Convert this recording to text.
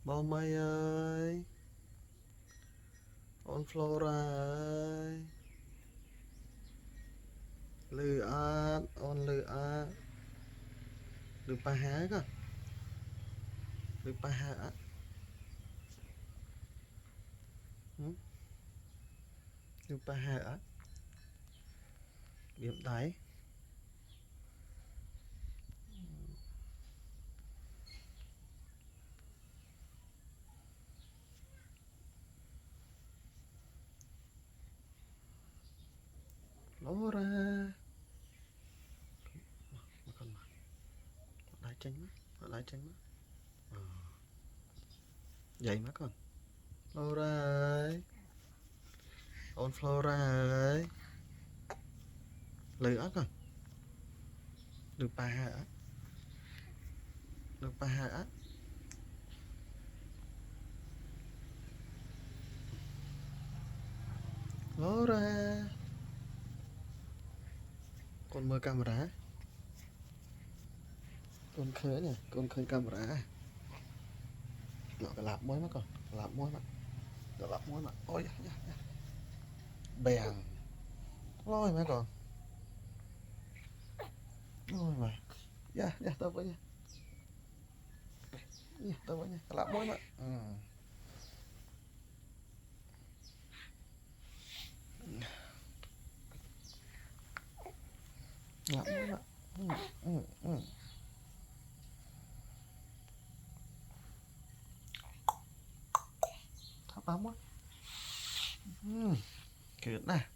Bò mây ơi, on Flora ơi, lư át, on lư át, lư pa há cơ, lư pa há á, lư pa há á, điểm đáy, Flora, mà con mà, lái tranh má, lái tranh má, vậy má con, Flora ơi, on Flora ơi, lư át con, lư pa há á, lư pa há á. Flora, con mơ camera, con khơi nè, con khơi camera, nó cái lạp môi má con, lạp môi má, nó lạp môi má, ôi, bèn, lôi má con, lôi mà, tao với nha, tao với nha, cái lạp môi má, lạp môi má, thắp bám quá, kìa nè.